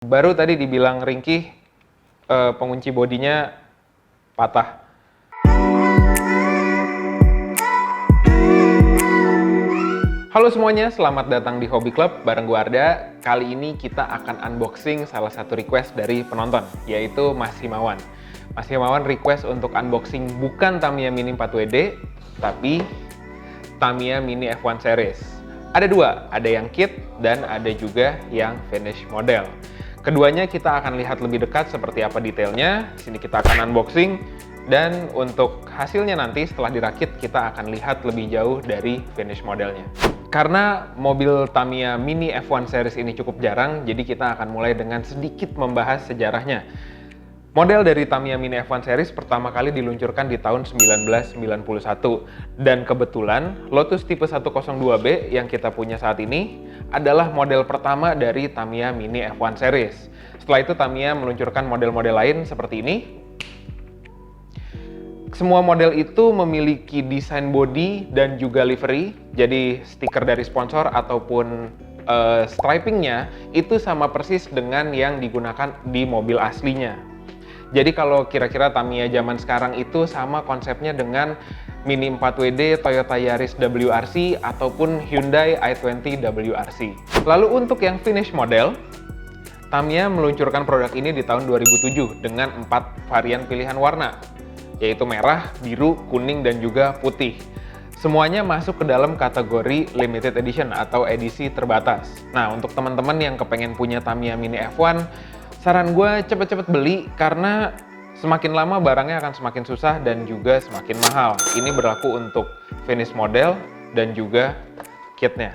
Baru tadi dibilang ringkih, pengunci bodinya patah. Halo semuanya, selamat datang di Hobby Club bareng gue Arda. Kali ini kita akan unboxing salah satu request dari penonton, yaitu Mas Himawan. Mas Himawan request untuk unboxing bukan Tamiya Mini 4WD, tapi Tamiya Mini F1 Series. Ada dua, ada yang kit dan ada juga yang finish model. Keduanya kita akan lihat lebih dekat seperti apa detailnya. Di sini kita akan unboxing dan untuk hasilnya nanti setelah dirakit kita akan lihat lebih jauh dari finish modelnya. Karena mobil Tamiya Mini F1 Series ini cukup jarang, jadi kita akan mulai dengan sedikit membahas sejarahnya. Model dari Tamiya Mini F1 Series pertama kali diluncurkan di tahun 1991 dan kebetulan Lotus tipe 102B yang kita punya saat ini adalah model pertama dari Tamiya Mini F1 Series. Setelah itu Tamiya meluncurkan model-model lain seperti ini. Semua model itu memiliki desain body dan juga livery, jadi stiker dari sponsor ataupun stripingnya itu sama persis dengan yang digunakan di mobil aslinya. Jadi kalau kira-kira Tamiya zaman sekarang itu sama konsepnya dengan Mini 4WD, Toyota Yaris WRC, ataupun Hyundai i20 WRC. Lalu untuk yang finish model, Tamiya meluncurkan produk ini di tahun 2007 dengan 4 varian pilihan warna, yaitu merah, biru, kuning, dan juga putih. Semuanya masuk ke dalam kategori limited edition atau edisi terbatas. Nah, untuk teman-teman yang kepengen punya Tamiya Mini F1, saran gue cepet-cepet beli karena semakin lama barangnya akan semakin susah dan juga semakin mahal. Ini berlaku untuk finish model dan juga kitnya.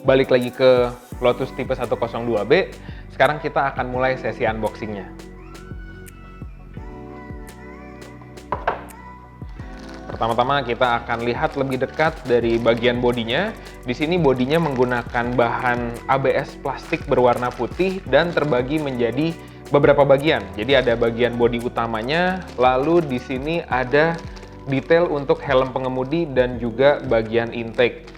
Balik lagi ke Lotus tipe 102B, sekarang kita akan mulai sesi unboxingnya. Pertama-tama kita akan lihat lebih dekat dari bagian bodinya. Di sini bodinya menggunakan bahan ABS plastik berwarna putih dan terbagi menjadi beberapa bagian. Jadi ada bagian bodi utamanya, lalu di sini ada detail untuk helm pengemudi dan juga bagian intake.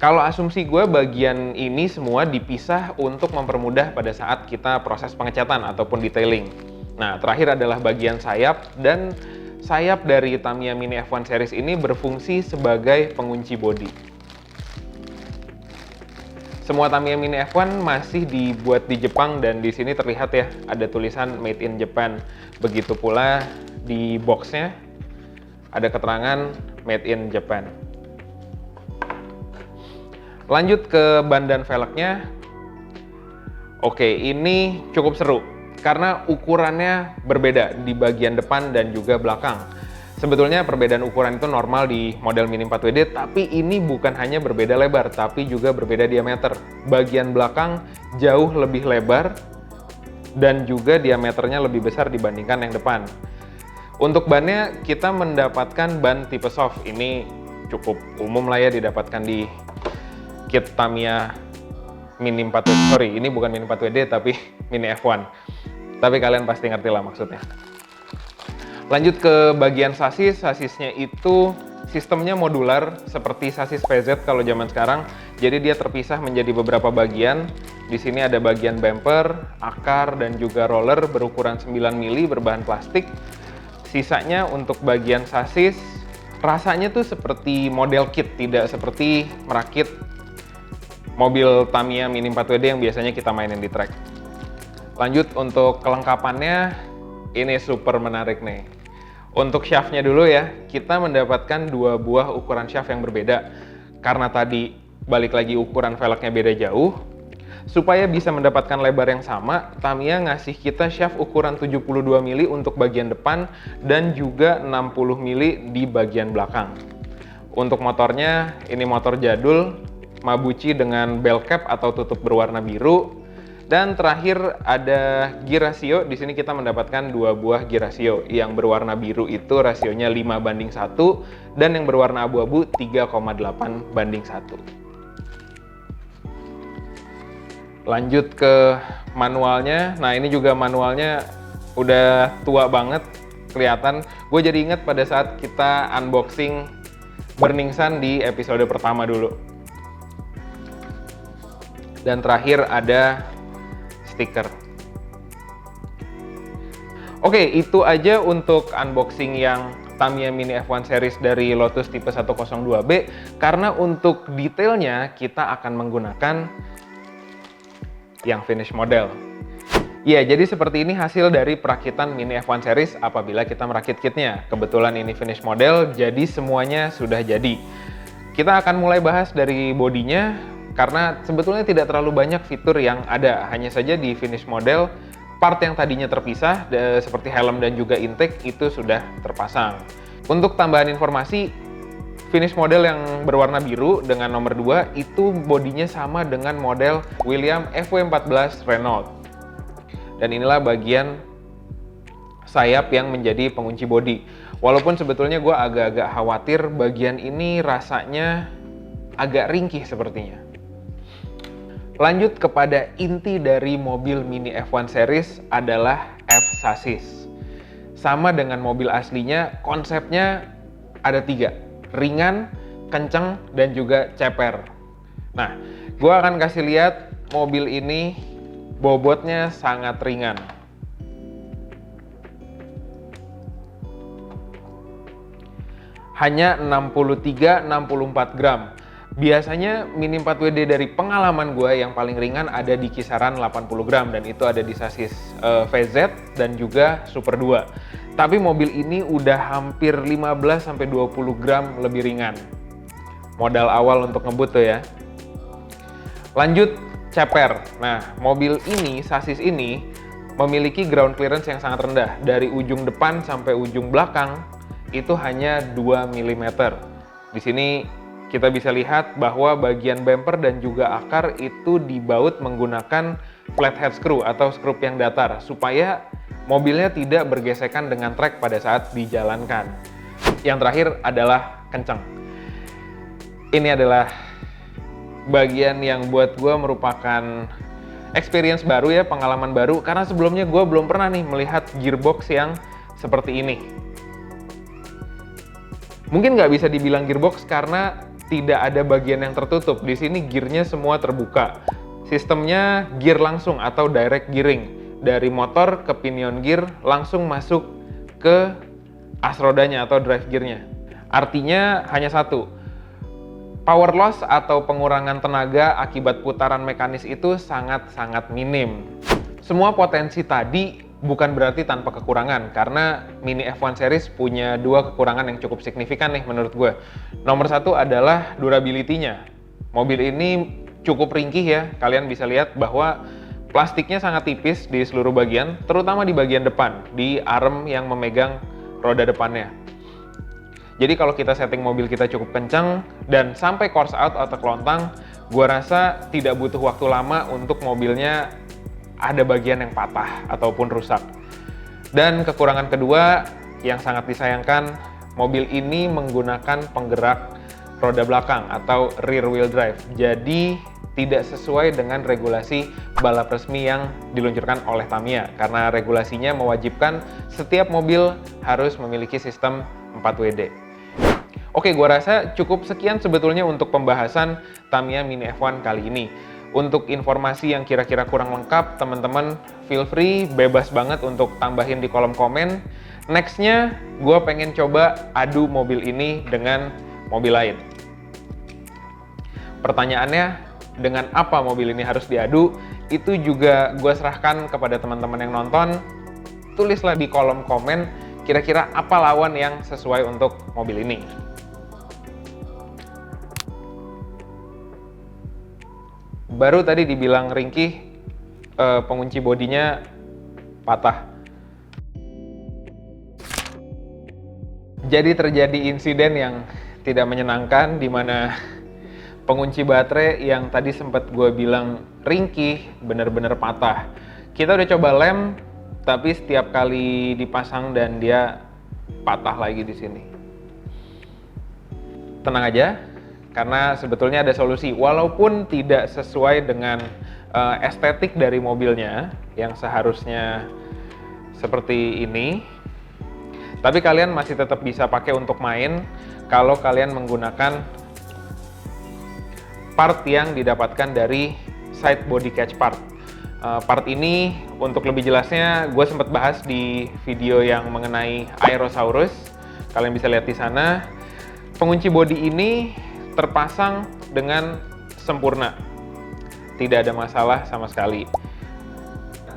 Kalau asumsi gue bagian ini semua dipisah untuk mempermudah pada saat kita proses pengecatan ataupun detailing. Nah, terakhir adalah bagian sayap dan sayap dari Tamiya Mini F1 Series ini berfungsi sebagai pengunci bodi. Semua Tamiya Mini F1 masih dibuat di Jepang dan di sini terlihat ya ada tulisan Made in Japan. Begitu pula di boxnya ada keterangan Made in Japan. Lanjut ke ban dan velgnya. Oke, ini cukup seru karena ukurannya berbeda di bagian depan dan juga belakang. Sebetulnya perbedaan ukuran itu normal di model Mini 4WD, tapi ini bukan hanya berbeda lebar, tapi juga berbeda diameter. Bagian belakang jauh lebih lebar dan juga diameternya lebih besar dibandingkan yang depan. Untuk bannya kita mendapatkan ban tipe soft. Ini cukup umum lah ya didapatkan di kit Tamiya Mini 4WD. Sorry, ini bukan Mini 4WD tapi Mini F1. Tapi kalian pasti ngerti lah maksudnya. Lanjut ke bagian sasis. Sasisnya itu sistemnya modular seperti sasis PZ kalau zaman sekarang. Jadi dia terpisah menjadi beberapa bagian. Di sini ada bagian bumper, akar, dan juga roller berukuran 9 mili berbahan plastik. Sisanya untuk bagian sasis, rasanya tuh seperti model kit, tidak seperti merakit mobil Tamiya Mini 4WD yang biasanya kita mainin di track. Lanjut untuk kelengkapannya, ini super menarik nih. Untuk shaftnya dulu ya, kita mendapatkan dua buah ukuran shaft yang berbeda. Karena tadi balik lagi ukuran velgnya beda jauh, supaya bisa mendapatkan lebar yang sama, Tamiya ngasih kita shaft ukuran 72 mili untuk bagian depan dan juga 60 mili di bagian belakang. Untuk motornya, ini motor jadul, Mabuchi dengan bell cap atau tutup berwarna biru. Dan terakhir ada gear ratio. Di sini kita mendapatkan dua buah gear ratio. Yang berwarna biru itu rasionya 5:1 dan yang berwarna abu-abu 3,8:1. Lanjut ke manualnya. Nah, ini juga manualnya udah tua banget kelihatan. Gue jadi inget pada saat kita unboxing Burning Sun di episode pertama dulu. Dan terakhir ada stiker. Oke, itu aja untuk unboxing yang Tamiya Mini F1 Series dari Lotus tipe 102B. Karena untuk detailnya kita akan menggunakan yang finish model. Ya, jadi seperti ini hasil dari perakitan Mini F1 Series apabila kita merakit kitnya. Kebetulan ini finish model, jadi semuanya sudah jadi. Kita akan mulai bahas dari bodinya, karena sebetulnya tidak terlalu banyak fitur yang ada. Hanya saja di finish model, part yang tadinya terpisah, seperti helm dan juga intake, itu sudah terpasang. Untuk tambahan informasi, finish model yang berwarna biru dengan nomor 2, itu bodinya sama dengan model William FW14 Renault. Dan inilah bagian sayap yang menjadi pengunci bodi. Walaupun sebetulnya gue agak-agak khawatir bagian ini rasanya agak ringkih sepertinya. Lanjut kepada inti dari mobil Mini F1 Series adalah F-Chassis. Sama dengan mobil aslinya, konsepnya ada 3. Ringan, kenceng, dan juga ceper. Nah, gue akan kasih lihat mobil ini bobotnya sangat ringan. Hanya 63-64 gram. Biasanya Mini 4WD dari pengalaman gue yang paling ringan ada di kisaran 80 gram dan itu ada di sasis VZ dan juga Super 2. Tapi mobil ini udah hampir 15-20 gram lebih ringan. Modal awal untuk ngebut tuh ya. Lanjut, ceper. Nah, mobil ini, sasis ini memiliki ground clearance yang sangat rendah. Dari ujung depan sampai ujung belakang itu hanya 2 mm. Di sini kita bisa lihat bahwa bagian bumper dan juga akar itu dibaut menggunakan flathead screw atau skrup yang datar supaya mobilnya tidak bergesekan dengan trek pada saat dijalankan. Yang terakhir adalah kencang. Ini adalah bagian yang buat gue merupakan experience baru ya, pengalaman baru, karena sebelumnya gue belum pernah nih melihat gearbox yang seperti ini. Mungkin nggak bisa dibilang gearbox karena tidak ada bagian yang tertutup. Di sini gearnya semua terbuka. Sistemnya gear langsung atau direct gearing. Dari motor ke pinion gear langsung masuk ke as rodanya atau drive gearnya. Artinya hanya satu, power loss atau pengurangan tenaga akibat putaran mekanis itu sangat-sangat minim. Semua potensi tadi bukan berarti tanpa kekurangan, karena Mini F1 Series punya 2 kekurangan yang cukup signifikan nih menurut gue. Nomor 1 adalah durability-nya. Mobil ini cukup ringkih ya, kalian bisa lihat bahwa plastiknya sangat tipis di seluruh bagian, terutama di bagian depan, di arm yang memegang roda depannya. Jadi kalau kita setting mobil kita cukup kencang dan sampai course out atau kelontang, gua rasa tidak butuh waktu lama untuk mobilnya ada bagian yang patah ataupun rusak. Dan kekurangan kedua yang sangat disayangkan, mobil ini menggunakan penggerak roda belakang atau rear wheel drive. Jadi tidak sesuai dengan regulasi balap resmi yang diluncurkan oleh Tamiya, karena regulasinya mewajibkan setiap mobil harus memiliki sistem 4WD. Oke, gua rasa cukup sekian sebetulnya untuk pembahasan Tamiya Mini F1 kali ini. Untuk informasi yang kira-kira kurang lengkap, teman-teman feel free, bebas banget untuk tambahin di kolom komen. Next-nya, gue pengen coba adu mobil ini dengan mobil lain. Pertanyaannya, dengan apa mobil ini harus diadu? Itu juga gue serahkan kepada teman-teman yang nonton. Tulislah di kolom komen, kira-kira apa lawan yang sesuai untuk mobil ini. Baru tadi dibilang ringkih, pengunci bodinya patah. Jadi terjadi insiden yang tidak menyenangkan di mana pengunci baterai yang tadi sempat gue bilang ringkih benar-benar patah. Kita udah coba lem, tapi setiap kali dipasang dan dia patah lagi di sini. Tenang aja. Karena sebetulnya ada solusi, walaupun tidak sesuai dengan estetik dari mobilnya yang seharusnya seperti ini, tapi kalian masih tetap bisa pakai untuk main kalau kalian menggunakan part yang didapatkan dari side body catch part. Part ini untuk lebih jelasnya gue sempat bahas di video yang mengenai Aerosaurus. Kalian bisa lihat di sana. Pengunci bodi ini terpasang dengan sempurna. Tidak ada masalah sama sekali.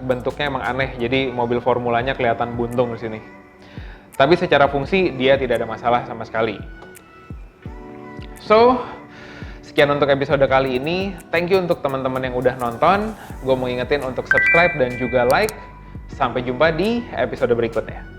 Bentuknya emang aneh, jadi mobil formulanya kelihatan buntung di sini. Tapi secara fungsi dia tidak ada masalah sama sekali. So, sekian untuk episode kali ini. Thank you untuk teman-teman yang udah nonton. Gue mau ingetin untuk subscribe dan juga like. Sampai jumpa di episode berikutnya.